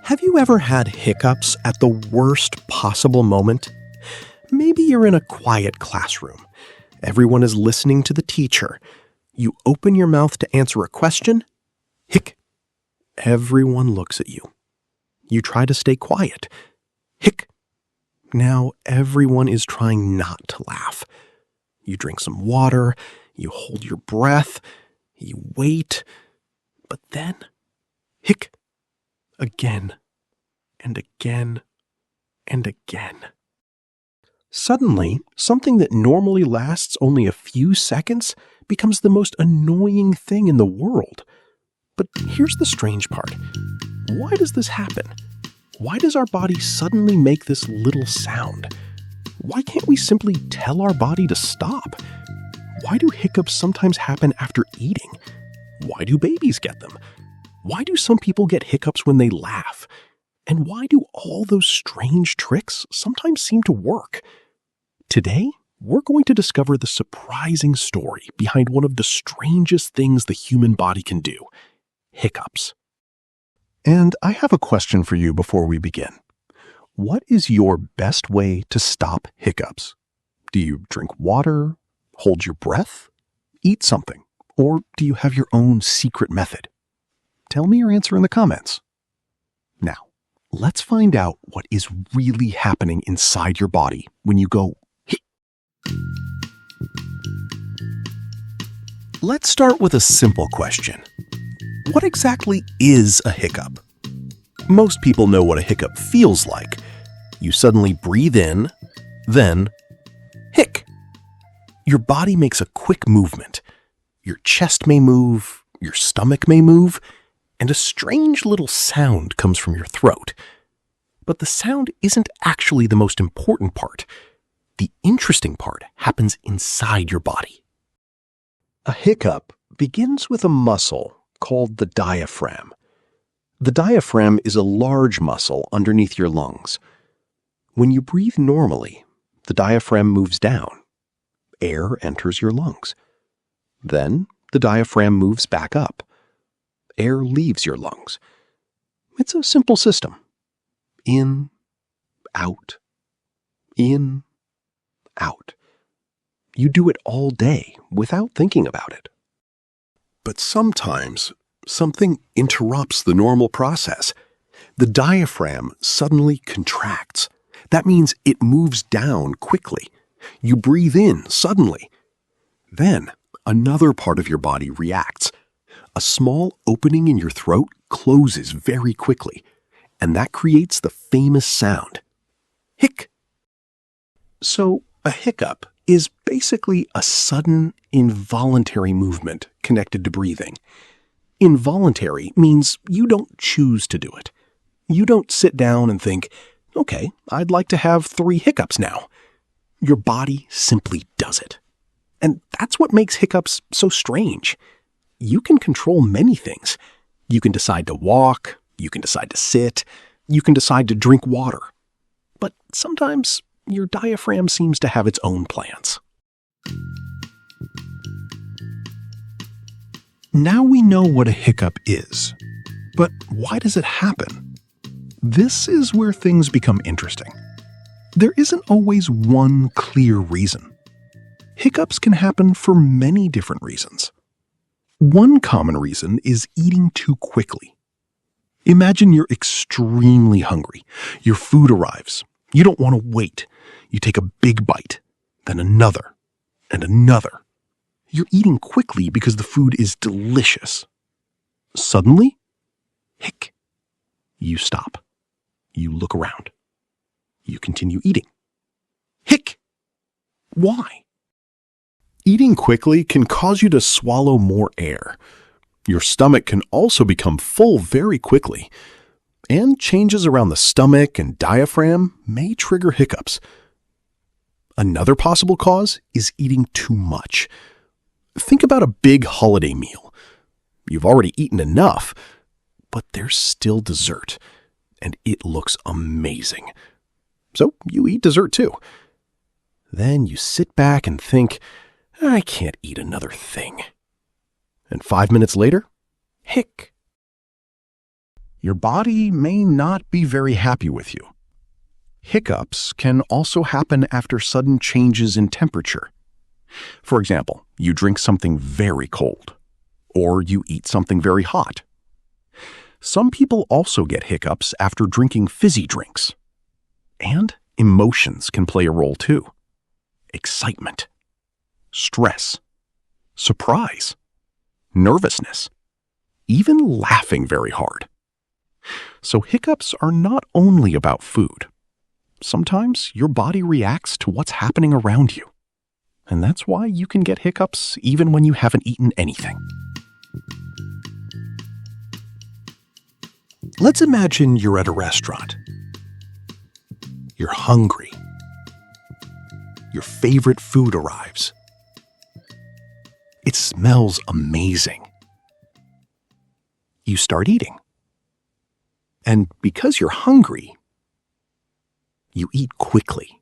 Have you ever had hiccups at the worst possible moment? Maybe you're in a quiet classroom. Everyone is listening to the teacher. You open your mouth to answer a question. Hic. Everyone looks at you. You try to stay quiet. Hic. Now everyone is trying not to laugh. You drink some water. You hold your breath. You wait. But then, hic. Again, and again, and again. Suddenly, something that normally lasts only a few seconds becomes the most annoying thing in the world. But here's the strange part. Why does this happen? Why does our body suddenly make this little sound? Why can't we simply tell our body to stop? Why do hiccups sometimes happen after eating? Why do babies get them? Why do some people get hiccups when they laugh? And why do all those strange tricks sometimes seem to work? Today, we're going to discover the surprising story behind one of the strangest things the human body can do: hiccups. And I have a question for you before we begin. What is your best way to stop hiccups? Do you drink water, hold your breath, eat something, or do you have your own secret method? Tell me your answer in the comments. Now, let's find out what is really happening inside your body when you go hic. Let's start with a simple question. What exactly is a hiccup? Most people know what a hiccup feels like. You suddenly breathe in, then hic. Your body makes a quick movement. Your chest may move, your stomach may move, and a strange little sound comes from your throat. But the sound isn't actually the most important part. The interesting part happens inside your body. A hiccup begins with a muscle called the diaphragm. The diaphragm is a large muscle underneath your lungs. When you breathe normally, the diaphragm moves down. Air enters your lungs. Then the diaphragm moves back up. Air leaves your lungs. It's a simple system. In, out, in, out. You do it all day without thinking about it. But sometimes something interrupts the normal process. The diaphragm suddenly contracts. That means it moves down quickly. You breathe in suddenly. Then another part of your body reacts. A small opening in your throat closes very quickly, and that creates the famous sound, hic. So a hiccup is basically a sudden, involuntary movement connected to breathing. Involuntary means you don't choose to do it. You don't sit down and think, okay, I'd like to have 3 hiccups now. Your body simply does it. And that's what makes hiccups so strange. You can control many things. You can decide to walk, you can decide to sit, you can decide to drink water. But sometimes your diaphragm seems to have its own plans. Now we know what a hiccup is. But why does it happen? This is where things become interesting. There isn't always one clear reason. Hiccups can happen for many different reasons. One common reason is eating too quickly. Imagine you're extremely hungry. Your food arrives. You don't want to wait. You take a big bite, then another, and another. You're eating quickly because the food is delicious. Suddenly, hic. You stop. You look around. You continue eating. Hic. Why? Eating quickly can cause you to swallow more air. Your stomach can also become full very quickly. And changes around the stomach and diaphragm may trigger hiccups. Another possible cause is eating too much. Think about a big holiday meal. You've already eaten enough, but there's still dessert, and it looks amazing. So you eat dessert too. Then you sit back and think, I can't eat another thing. And 5 minutes later, hic. your body may not be very happy with you. Hiccups can also happen after sudden changes in temperature. For example, you drink something very cold, or you eat something very hot. Some people also get hiccups after drinking fizzy drinks. And emotions can play a role too. Excitement, stress, surprise, nervousness, even laughing very hard. So hiccups are not only about food. Sometimes your body reacts to what's happening around you. And that's why you can get hiccups even when you haven't eaten anything. Let's imagine you're at a restaurant. You're hungry. Your favorite food arrives. It smells amazing. You start eating. And because you're hungry, you eat quickly.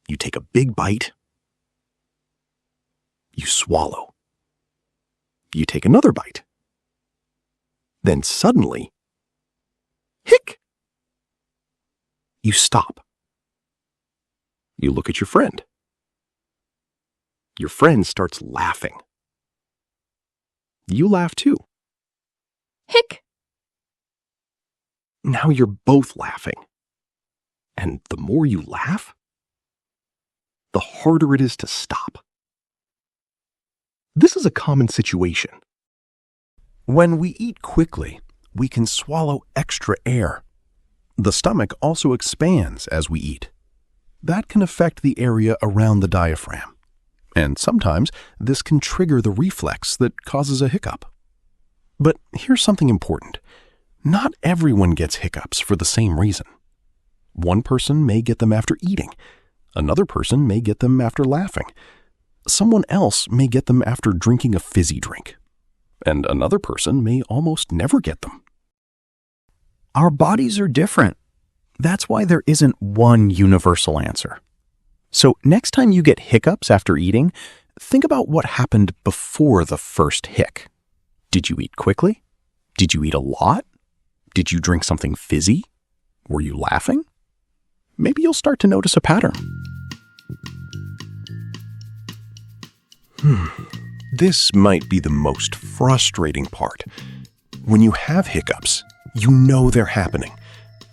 You take a big bite. You swallow. You take another bite. Then suddenly, hic! You stop. You look at your friend. Your friend starts laughing. You laugh too. Hic! Now you're both laughing. And the more you laugh, the harder it is to stop. This is a common situation. When we eat quickly, we can swallow extra air. The stomach also expands as we eat. That can affect the area around the diaphragm. And sometimes this can trigger the reflex that causes a hiccup. But here's something important. Not everyone gets hiccups for the same reason. One person may get them after eating. Another person may get them after laughing. Someone else may get them after drinking a fizzy drink. And another person may almost never get them. Our bodies are different. That's why there isn't one universal answer. So next time you get hiccups after eating, think about what happened before the first hic. Did you eat quickly? Did you eat a lot? Did you drink something fizzy? Were you laughing? Maybe you'll start to notice a pattern. This might be the most frustrating part. When you have hiccups, you know they're happening.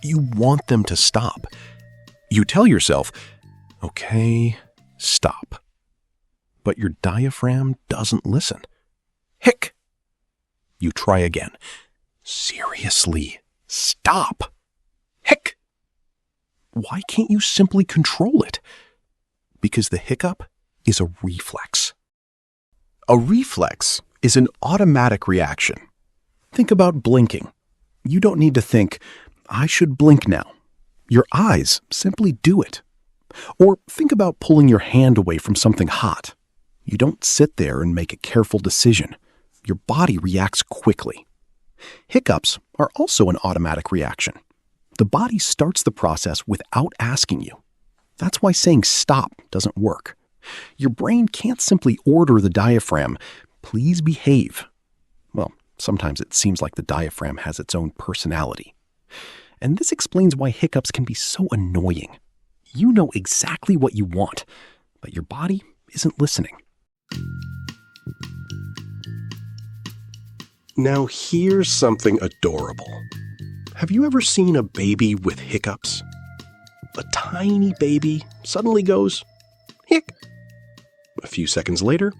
You want them to stop. You tell yourself, okay, stop. But your diaphragm doesn't listen. Hic! You try again. Seriously, stop. Hic! Why can't you simply control it? Because the hiccup is a reflex. A reflex is an automatic reaction. Think about blinking. You don't need to think, I should blink now. Your eyes simply do it. Or think about pulling your hand away from something hot. You don't sit there and make a careful decision. Your body reacts quickly. Hiccups are also an automatic reaction. The body starts the process without asking you. That's why saying stop doesn't work. Your brain can't simply order the diaphragm, please behave. Well, sometimes it seems like the diaphragm has its own personality. And this explains why hiccups can be so annoying. You know exactly what you want, but your body isn't listening. Now here's something adorable. Have you ever seen a baby with hiccups? A tiny baby suddenly goes, hic. A few seconds later,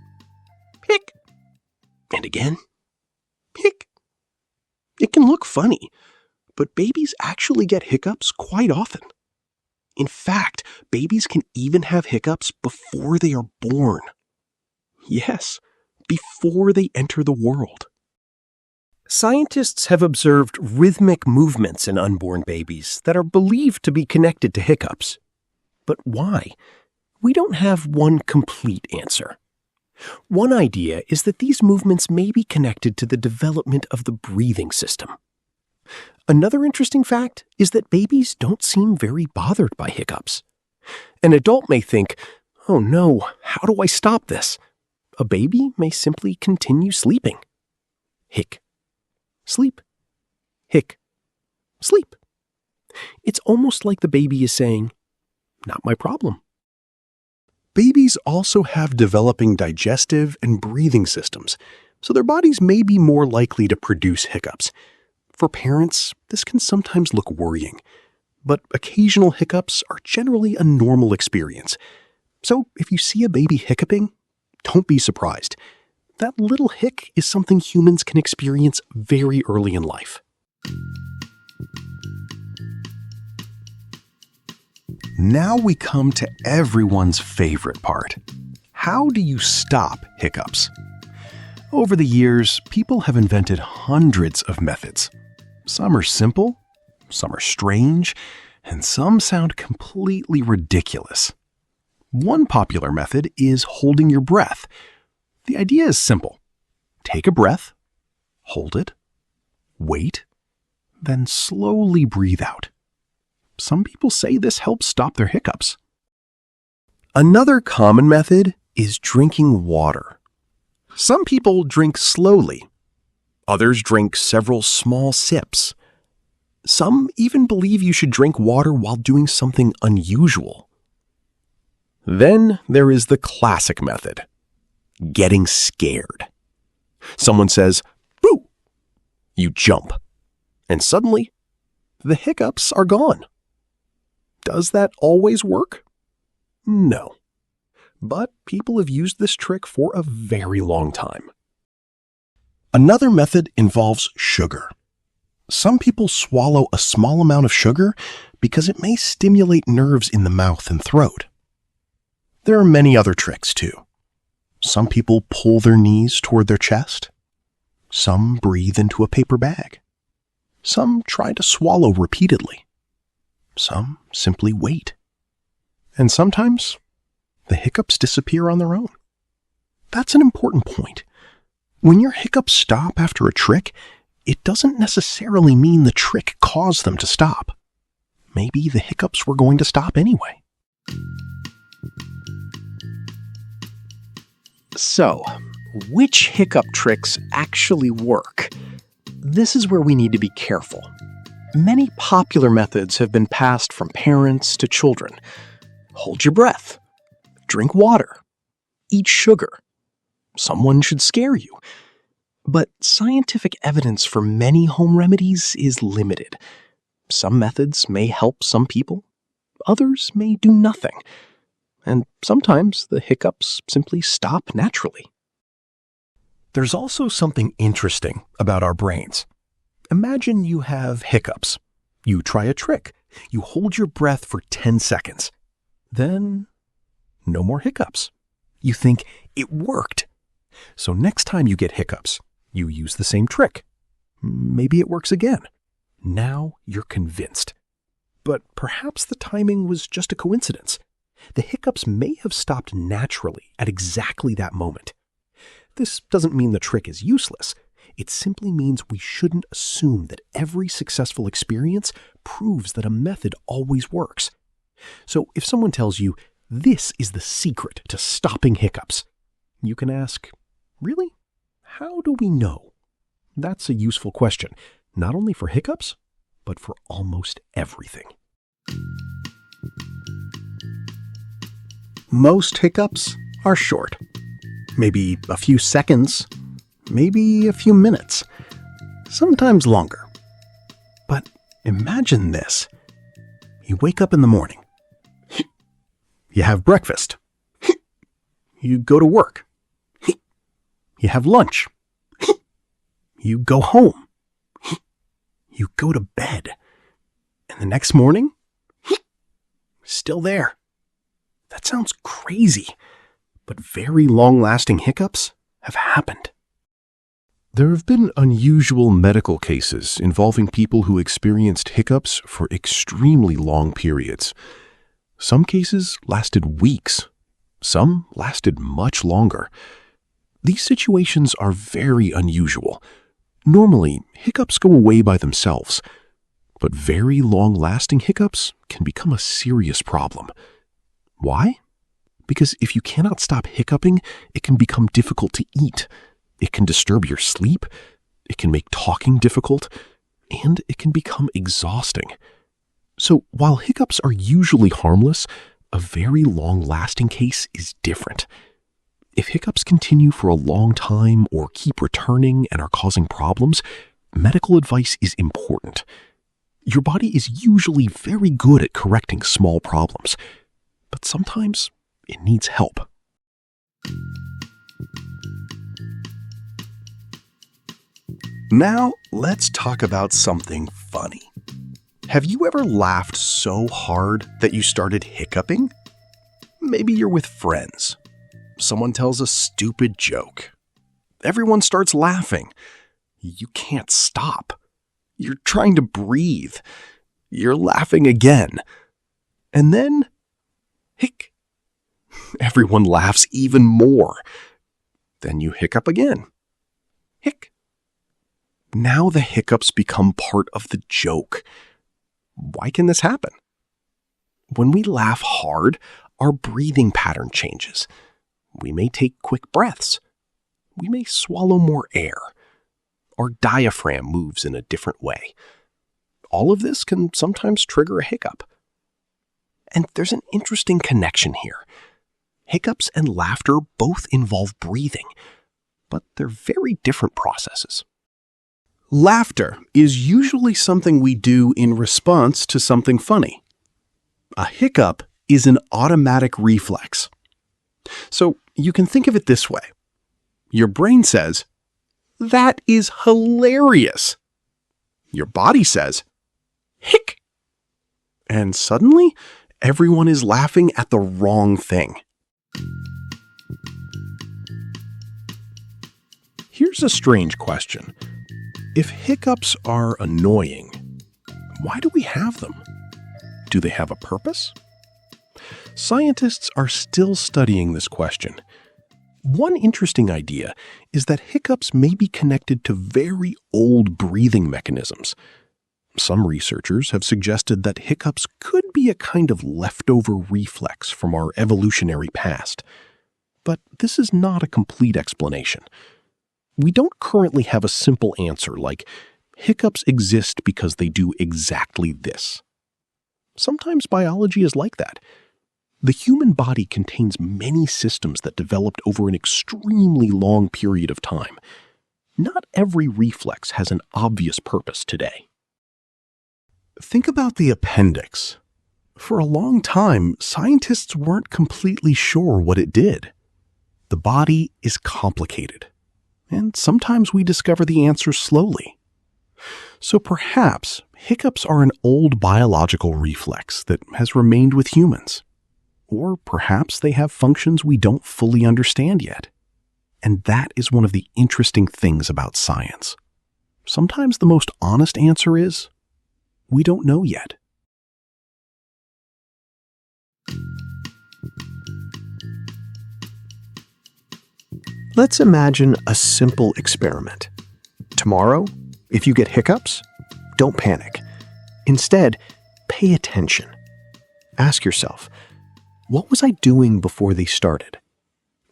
hic. And again, hic. It can look funny, but babies actually get hiccups quite often. In fact, babies can even have hiccups before they are born. Yes, before they enter the world. Scientists have observed rhythmic movements in unborn babies that are believed to be connected to hiccups. But why? We don't have one complete answer. One idea is that these movements may be connected to the development of the breathing system. Another interesting fact is that babies don't seem very bothered by hiccups. An adult may think, oh no, how do I stop this? A baby may simply continue sleeping. Hic. Sleep. hic, sleep. It's almost like the baby is saying, not my problem. Babies also have developing digestive and breathing systems, so their bodies may be more likely to produce hiccups. For parents, this can sometimes look worrying, but occasional hiccups are generally a normal experience. So if you see a baby hiccuping, don't be surprised. That little hic is something humans can experience very early in life. Now we come to everyone's favorite part. How do you stop hiccups? Over the years, people have invented hundreds of methods. Some are simple, some are strange, and some sound completely ridiculous. One popular method is holding your breath. The idea is simple. Take a breath, hold it, wait, then slowly breathe out. Some people say this helps stop their hiccups. Another common method is drinking water. Some people drink slowly. Others drink several small sips. Some even believe you should drink water while doing something unusual. Then there is the classic method, getting scared. Someone says, "Boo!" You jump, and suddenly the hiccups are gone. Does that always work? No. But people have used this trick for a very long time. Another method involves sugar. Some people swallow a small amount of sugar because it may stimulate nerves in the mouth and throat. There are many other tricks too. Some people pull their knees toward their chest. Some breathe into a paper bag. Some try to swallow repeatedly. Some simply wait. And sometimes the hiccups disappear on their own. That's an important point. When your hiccups stop after a trick, it doesn't necessarily mean the trick caused them to stop. Maybe the hiccups were going to stop anyway. So, which hiccup tricks actually work? This is where we need to be careful. Many popular methods have been passed from parents to children. Hold your breath. Drink water. Eat sugar. Someone should scare you. But scientific evidence for many home remedies is limited. Some methods may help some people. Others may do nothing. And sometimes the hiccups simply stop naturally. There's also something interesting about our brains. Imagine you have hiccups. You try a trick. You hold your breath for 10 seconds. Then, no more hiccups. You think it worked. So next time you get hiccups, you use the same trick. Maybe it works again. Now you're convinced. But perhaps the timing was just a coincidence. The hiccups may have stopped naturally at exactly that moment. This doesn't mean the trick is useless. It simply means we shouldn't assume that every successful experience proves that a method always works. So if someone tells you, this is the secret to stopping hiccups, you can ask, really? How do we know? That's a useful question, not only for hiccups, but for almost everything. Most hiccups are short. Maybe a few seconds, maybe a few minutes, sometimes longer. But imagine this. You wake up in the morning. You have breakfast. You go to work. You have lunch. You go home. You go to bed. And the next morning, still there. That sounds crazy, but very long-lasting hiccups have happened. There have been unusual medical cases involving people who experienced hiccups for extremely long periods. Some cases lasted weeks. Some lasted much longer. These situations are very unusual. Normally, hiccups go away by themselves, but very long-lasting hiccups can become a serious problem. Why? Because if you cannot stop hiccuping, it can become difficult to eat. It can disturb your sleep. It can make talking difficult. and it can become exhausting. So while hiccups are usually harmless, a very long-lasting case is different. If hiccups continue for a long time or keep returning and are causing problems, medical advice is important. Your body is usually very good at correcting small problems, but sometimes it needs help. Now, let's talk about something funny. Have you ever laughed so hard that you started hiccuping? Maybe you're with friends. Someone tells a stupid joke. Everyone starts laughing. You can't stop. You're trying to breathe. You're laughing again. And then, hic. Everyone laughs even more. Then you hiccup again. Hic. Now the hiccups become part of the joke. Why can this happen? When we laugh hard, our breathing pattern changes. We may take quick breaths. We may swallow more air. Our diaphragm moves in a different way. All of this can sometimes trigger a hiccup. And there's an interesting connection here. Hiccups and laughter both involve breathing, but they're very different processes. Laughter is usually something we do in response to something funny. A hiccup is an automatic reflex. So you can think of it this way. Your brain says, "That is hilarious." Your body says, "Hic." And suddenly, everyone is laughing at the wrong thing. Here's a strange question. If hiccups are annoying, why do we have them? Do they have a purpose? Scientists are still studying this question. One interesting idea is that hiccups may be connected to very old breathing mechanisms. Some researchers have suggested that hiccups could be a kind of leftover reflex from our evolutionary past. But this is not a complete explanation. We don't currently have a simple answer like, hiccups exist because they do exactly this. Sometimes biology is like that. The human body contains many systems that developed over an extremely long period of time. Not every reflex has an obvious purpose today. Think about the appendix. For a long time, scientists weren't completely sure what it did. The body is complicated, and sometimes we discover the answers slowly. So perhaps hiccups are an old biological reflex that has remained with humans. Or perhaps they have functions we don't fully understand yet. And that is one of the interesting things about science. Sometimes the most honest answer is, we don't know yet. Let's imagine a simple experiment. Tomorrow, if you get hiccups, don't panic. Instead, pay attention. Ask yourself, what was I doing before they started?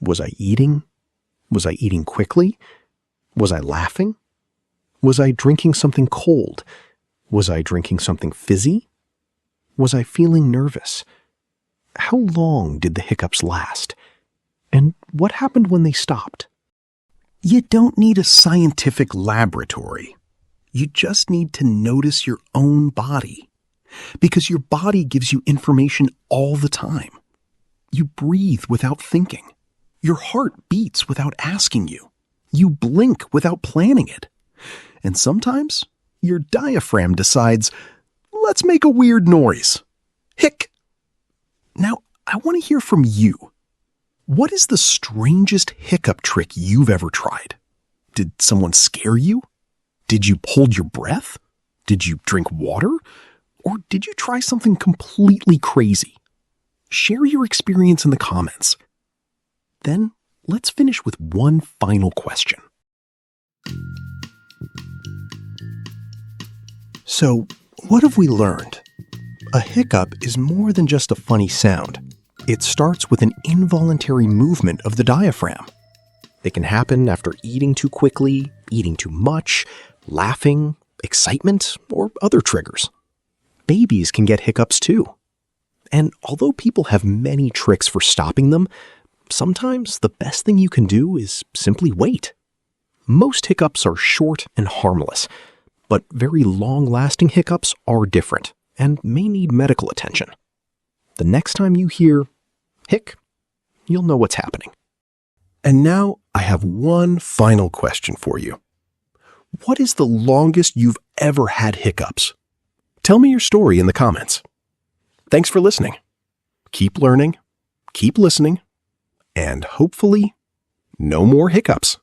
Was I eating? Was I eating quickly? Was I laughing? Was I drinking something cold? Was I drinking something fizzy? Was I feeling nervous? How long did the hiccups last? And what happened when they stopped? You don't need a scientific laboratory. You just need to notice your own body. Because your body gives you information all the time. You breathe without thinking. Your heart beats without asking you. You blink without planning it. And sometimes your diaphragm decides, let's make a weird noise. Hic. Now, I want to hear from you. What is the strangest hiccup trick you've ever tried? Did someone scare you? Did you hold your breath? Did you drink water? Or did you try something completely crazy? Share your experience in the comments. Then, let's finish with one final question. So, what have we learned? A hiccup is more than just a funny sound. It starts with an involuntary movement of the diaphragm. It can happen after eating too quickly, eating too much, laughing, excitement, or other triggers. Babies can get hiccups too. And although people have many tricks for stopping them, sometimes the best thing you can do is simply wait. Most hiccups are short and harmless, but very long-lasting hiccups are different and may need medical attention. The next time you hear hic, you'll know what's happening. And now I have one final question for you. What is the longest you've ever had hiccups? Tell me your story in the comments. Thanks for listening. Keep learning, keep listening, and hopefully, no more hiccups.